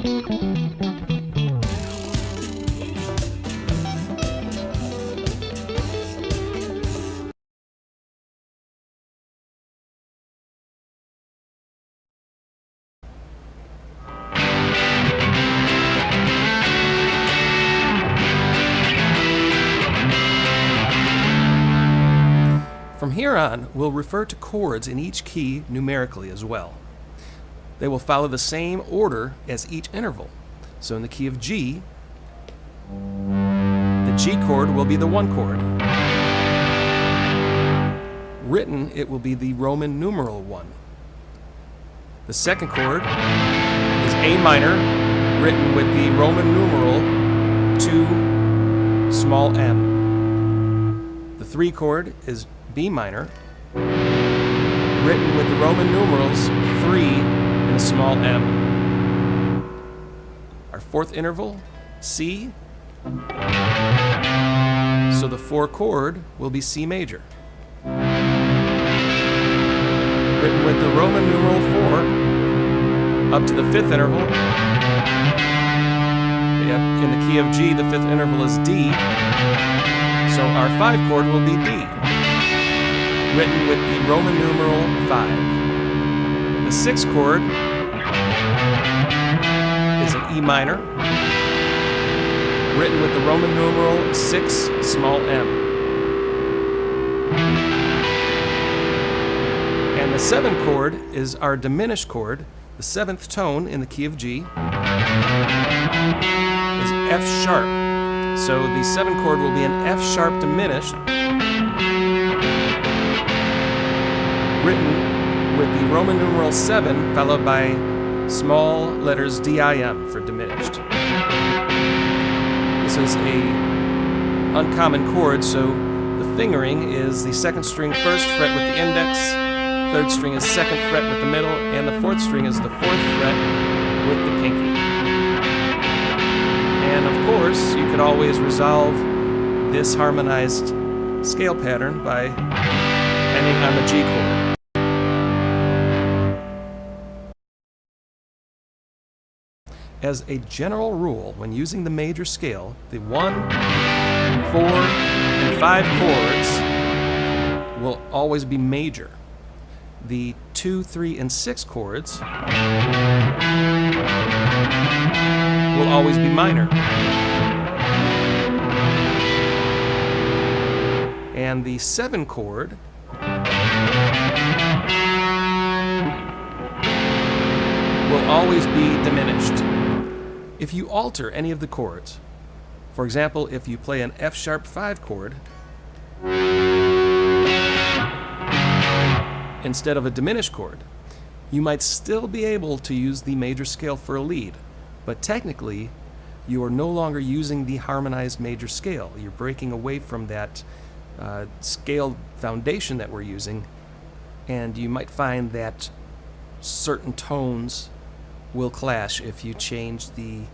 From here on, we'll refer to chords in each key numerically as well. They will follow the same order as each interval. So in the key of G, the G chord will be the 1 chord. Written, it will be the Roman numeral 1. The second chord is A minor, written with the Roman numeral 2 small m. The 3 chord is B minor, written with the Roman numerals 3 and a small m. Our fourth interval, C, so the 4 chord will be C major, written with the Roman numeral 4 up to the 5th interval. In the key of G, the 5th interval is D, so our 5 chord will be D, written with the Roman numeral 5. The 6th chord is an E minor, written with the Roman numeral 6 small m. And the 7th chord is our diminished chord. The 7th tone in the key of G is F sharp. So the 7th chord will be an F sharp diminished, written with the Roman numeral 7 followed by small letters DIM for diminished. This is a uncommon chord, so the fingering is the 2nd string 1st fret with the index, 3rd string is 2nd fret with the middle, and the 4th string is the 4th fret with the pinky. And of course, you could always resolve this harmonized scale pattern by ending on the G chord. As a general rule, when using the major scale, the 1, 4, and 5 chords will always be major. The 2, 3, and 6 chords will always be minor. And the 7 chord will always be diminished. If you alter any of the chords, for example, if you play an F sharp 5 chord instead of a diminished chord, you might still be able to use the major scale for a lead, but technically you are no longer using the harmonized major scale. You're breaking away from that scale foundation that we're using, and you might find that certain tones will clash if you change the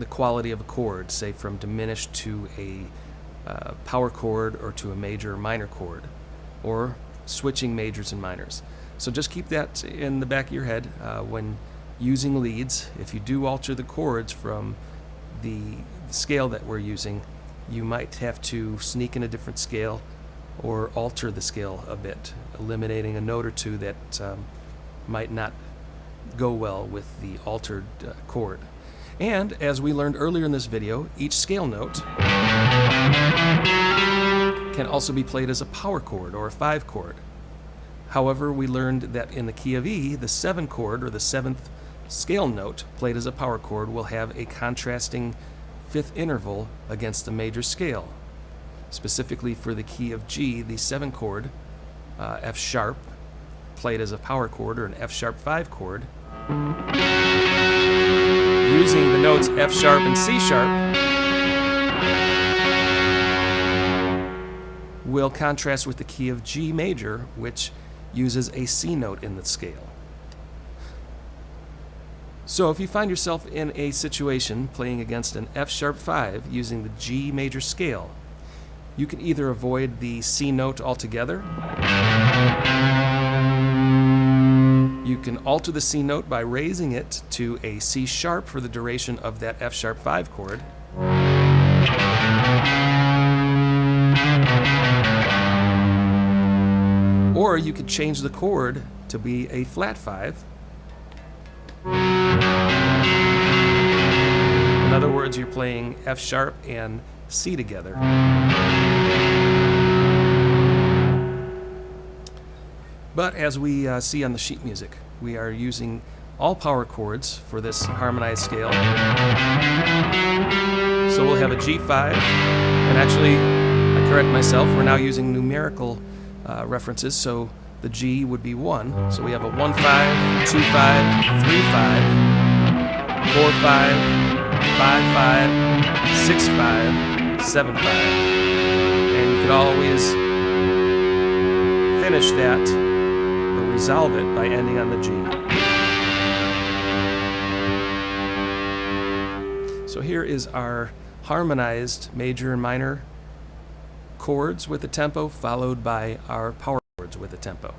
quality of a chord, say from diminished to a power chord or to a major or minor chord, or switching majors and minors. So just keep that in the back of your head when using leads. If you do alter the chords from the scale that we're using, you might have to sneak in a different scale or alter the scale a bit, eliminating a note or two that might not go well with the altered chord. And as we learned earlier in this video, each scale note can also be played as a power chord or a 5 chord. However, we learned that in the key of E, the 7 chord or the 7th scale note played as a power chord will have a contrasting 5th interval against the major scale. Specifically for the key of G, the 7 chord, F sharp, played as a power chord or an F sharp 5 chord, using the notes F sharp and C sharp, will contrast with the key of G major, which uses a C note in the scale. So if you find yourself in a situation playing against an F sharp 5 using the G major scale, you can either avoid the C note altogether, You can alter the C note by raising it to a C sharp for the duration of that F sharp 5 chord. Or you could change the chord to be a flat 5. In other words, you're playing F sharp and C together. But as we see on the sheet music, we are using all power chords for this harmonized scale. So we'll have a G5, and actually, I correct myself, we're now using numerical references, so the G would be 1. So we have a 1-5, 2-5, 3-5, 4-5, 5-5, 6-5, 7-5. And you could always finish that or resolve it by ending on the G. So here is our harmonized major and minor chords with a tempo, followed by our power chords with a tempo.